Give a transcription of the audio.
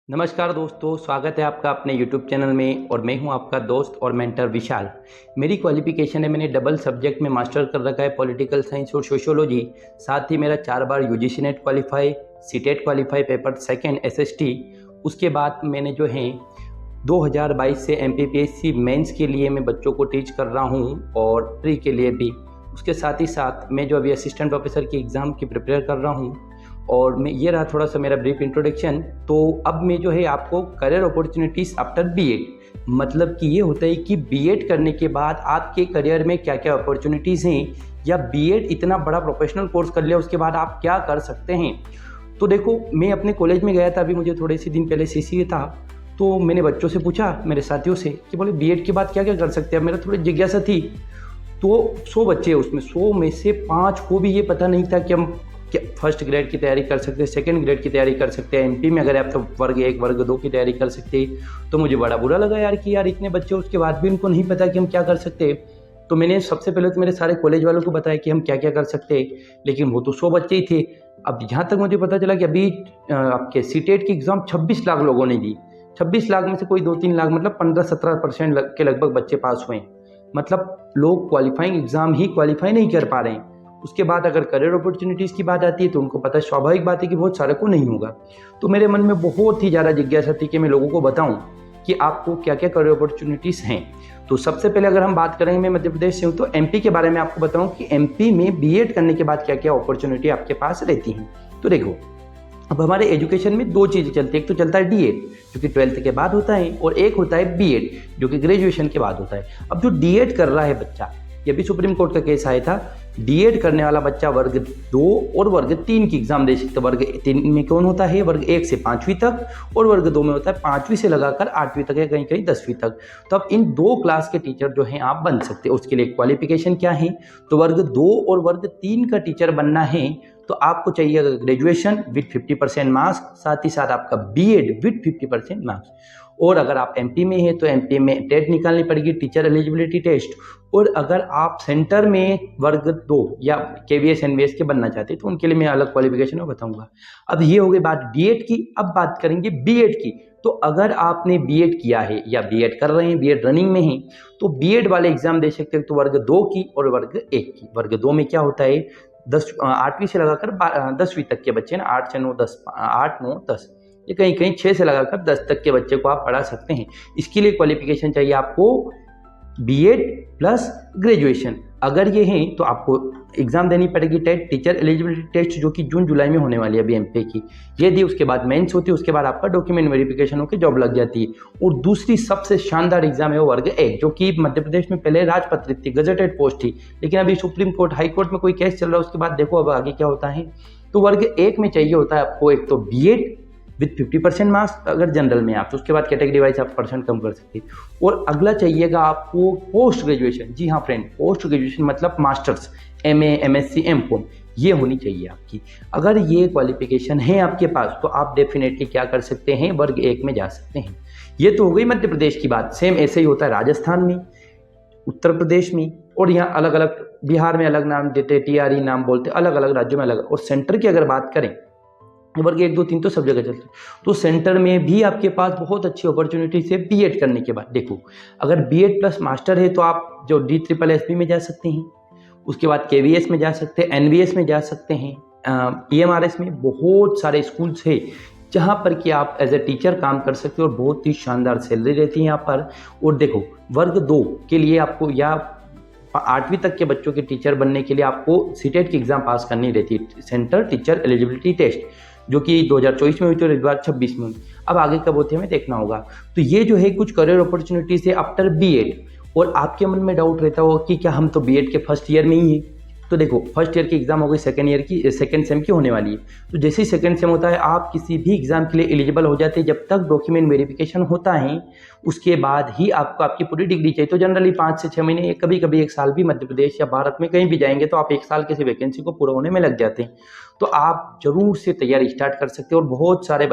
नमस्कार दोस्तों, स्वागत है आपका अपने YouTube चैनल में। और मैं हूं आपका दोस्त और मेंटर विशाल। मेरी क्वालिफिकेशन है, मैंने डबल सब्जेक्ट में मास्टर कर रखा है, पॉलिटिकल साइंस और सोशियोलॉजी। साथ ही मेरा 4 बार UGC NET qualify, CTET qualify, paper second SST. उसके बाद मैंने जो है 2022 से एमपीपीएससी मेंस के लिए मैं बच्चों को टीच कर रहा हूं और प्री के लिए भी। उसके साथ ही साथ मैं जो अभी असिस्टेंट प्रोफेसर की एग्ज़ाम की प्रिपेयर कर रहा हूं। और मैं ये रहा थोड़ा सा मेरा ब्रीफ इंट्रोडक्शन। तो अब मैं जो है आपको करियर अपॉर्चुनिटीज़ आफ्टर बीएड, मतलब कि ये होता है कि बीएड करने के बाद आपके करियर में क्या क्या अपॉर्चुनिटीज़ हैं, या बीएड इतना बड़ा प्रोफेशनल कोर्स कर लिया उसके बाद आप क्या कर सकते हैं। तो देखो, मैं अपने कॉलेज में गया था, अभी मुझे थोड़े से दिन पहले सीसीए था। तो मैंने बच्चों से पूछा, मेरे साथियों से, कि बोले बीएड के बाद क्या क्या कर सकते हैं। मेरा थोड़ी जिज्ञासा थी। तो 100 बच्चे हैं उसमें, 100 में से 5 को भी ये पता नहीं था कि हम क्या फर्स्ट ग्रेड की तैयारी कर सकते हैं, सेकंड ग्रेड की तैयारी कर सकते हैं, एमपी में अगर आप तो वर्ग 1 वर्ग 2 की तैयारी कर सकते हैं। तो मुझे बड़ा बुरा लगा यार कि यार इतने बच्चे उसके बाद भी उनको नहीं पता कि हम क्या कर सकते हैं। तो मैंने सबसे पहले तो मेरे सारे कॉलेज वालों को बताया कि हम क्या क्या कर सकते हैं, लेकिन वो तो 100 बच्चे ही थे। अब जहाँ तक मुझे पता चला कि अभी आपके सीटेट की एग्ज़ाम 26 लाख लोगों ने दी। 26 लाख में से कोई 2-3 लाख, मतलब 15-17% के लगभग बच्चे पास हुए हैं। मतलब लोग क्वालिफाइंग एग्ज़ाम ही क्वालिफाई नहीं कर पा रहे हैं। उसके बाद अगर करियर अपॉर्चुनिटीज़ की बात आती है तो उनको पता है, स्वाभाविक बात है कि बहुत सारे को नहीं होगा। तो मेरे मन में बहुत ही ज़्यादा जिज्ञासा थी कि मैं लोगों को बताऊं कि आपको क्या क्या करियर अपॉर्चुनिटीज़ हैं। तो सबसे पहले अगर हम बात करेंगे, मैं मध्य प्रदेश से हूँ, तो एमपी के बारे में आपको बताऊं कि एमपी में बीएड करने के बाद क्या क्या अपॉर्चुनिटी आपके पास रहती हैं। तो देखो, अब हमारे एजुकेशन में 2 चीज़ें चलती है। एक तो चलता है डीएड, जो कि 12th के बाद होता है, और एक होता है बीएड, जो कि ग्रेजुएशन के बाद होता है। अब जो डीएड कर रहा है बच्चा, ये भी सुप्रीम कोर्ट का केस आया था, डीएड करने वाला बच्चा वर्ग 2 और वर्ग 3 की एग्जाम दे सकते। वर्ग 3 में कौन होता है, वर्ग 1 से 5वीं तक, और वर्ग 2 में होता है 5वीं से लगाकर 8वीं तक, या कहीं कहीं 10वीं तक। तो अब इन 2 क्लास के टीचर जो हैं आप बन सकते हैं। उसके लिए क्वालिफिकेशन क्या है, तो वर्ग 2 और वर्ग 3 का टीचर बनना है तो आपको चाहिए ग्रेजुएशन विथ 50% मार्क्स, साथ ही साथ आपका बीएड विथ 50% मार्क्स। और अगर आप एमपी में हैं तो एमपी में टेट निकालनी पड़ेगी, टीचर एलिजिबिलिटी टेस्ट। और अगर आप सेंटर में वर्ग 2 या केवीएस एनवीएस के बनना चाहते हैं तो उनके लिए मैं अलग क्वालिफिकेशन में बताऊंगा। अब ये हो गई बात डीएड की। अब बात करेंगे बीएड की। तो अगर आपने बीएड किया है या बीएड कर रहे हैं, बीएड रनिंग में हैं, तो बीएड वाले एग्जाम दे सकते हैं। तो वर्ग 2 की और वर्ग 1 की। वर्ग 2 में क्या होता है, 8वीं से लगाकर 10वीं तक के बच्चे ना, 8 से 9 10, 8 9 10, ये कहीं कहीं 6 से लगाकर 10 तक के बच्चे को आप पढ़ा सकते हैं। इसके लिए क्वालिफिकेशन चाहिए आपको बीएड प्लस ग्रेजुएशन। अगर ये हैं तो आपको एग्जाम देनी पड़ेगी टेट, टीचर एलिजिबिलिटी टेस्ट, जो कि जून जुलाई में होने वाली है अभी एमपी की। ये दी, उसके बाद मेंस होती है, उसके बाद आपका डॉक्यूमेंट वेरिफिकेशन होकर जॉब लग जाती है। और दूसरी सबसे शानदार एग्जाम है वो वर्ग 1, जो कि मध्य प्रदेश में पहले राजपत्रित थी, गजेटेड पोस्ट थी, लेकिन अभी सुप्रीम कोर्ट हाई कोर्ट में कोई केस चल रहा है। उसके बाद देखो अब आगे क्या होता है। तो वर्ग 1 में चाहिए होता है आपको एक तो बीएड विथ 50% मार्क्स, अगर जनरल में आप, तो उसके बाद कैटेगरी वाइज आप परसेंट कम कर सकते हैं। और अगला चाहिएगा आपको पोस्ट ग्रेजुएशन। जी हाँ फ्रेंड, पोस्ट ग्रेजुएशन मतलब मास्टर्स, एमए, एमएससी, एमकॉम, ये होनी चाहिए आपकी। अगर ये क्वालिफिकेशन है आपके पास तो आप डेफिनेटली क्या कर सकते हैं, वर्ग 1 में जा सकते हैं। ये तो हो गई मध्य प्रदेश की बात। सेम ऐसे ही होता है राजस्थान में, उत्तर प्रदेश में, और यहाँ अलग अलग, बिहार में अलग नाम देते, टीआरई नाम बोलते, अलग अलग राज्यों में अलग। और सेंटर की अगर बात करें, वर्ग 1 2 3 तो सब जगह चलते हैं। तो सेंटर में भी आपके पास बहुत अच्छी अपॉर्चुनिटी है बीएड करने के बाद। देखो, अगर बीएड प्लस मास्टर है तो आप जो DSSS में जा सकते हैं, उसके बाद केवीएस में जा सकते हैं, एनवीएस में जा सकते हैं, EMRS में बहुत सारे स्कूल्स है जहाँ पर कि आप एज ए टीचर काम कर सकते हो और बहुत ही शानदार सैलरी रहती है यहाँ पर। और देखो, वर्ग 2 के लिए आपको, या 8वीं तक के बच्चों के टीचर बनने के लिए आपको सीटेट की एग्जाम पास करनी रहती है, सेंटर टीचर एलिजिबिलिटी टेस्ट, जो कि 2024 में हुई थी और इस बार 26 में हुई। अब आगे कब होती है हमें देखना होगा। तो ये जो है कुछ करियर अपॉर्चुनिटीज है आफ्टर बीएड। और आपके मन में डाउट रहता होगा कि क्या हम तो बीएड के फर्स्ट ईयर में ही हैं। तो देखो, फर्स्ट ईयर की एग्जाम हो गई, सेकंड ईयर की, सेकंड सेम की होने वाली है। तो जैसे ही सेकंड सेम होता है, आप किसी भी एग्जाम के लिए एलिजिबल हो जाते हैं। जब तक डॉक्यूमेंट वेरिफिकेशन होता है उसके बाद ही आपको आपकी पूरी डिग्री चाहिए। तो जनरली 5 से 6 महीने, कभी कभी 1 साल भी मध्य प्रदेश या भारत में कहीं भी जाएंगे तो आप 1 साल किसी वैकेंसी को पूरा होने में लग जाते हैं। तो आप जरूर से तैयारी स्टार्ट कर सकते हो। और बहुत सारे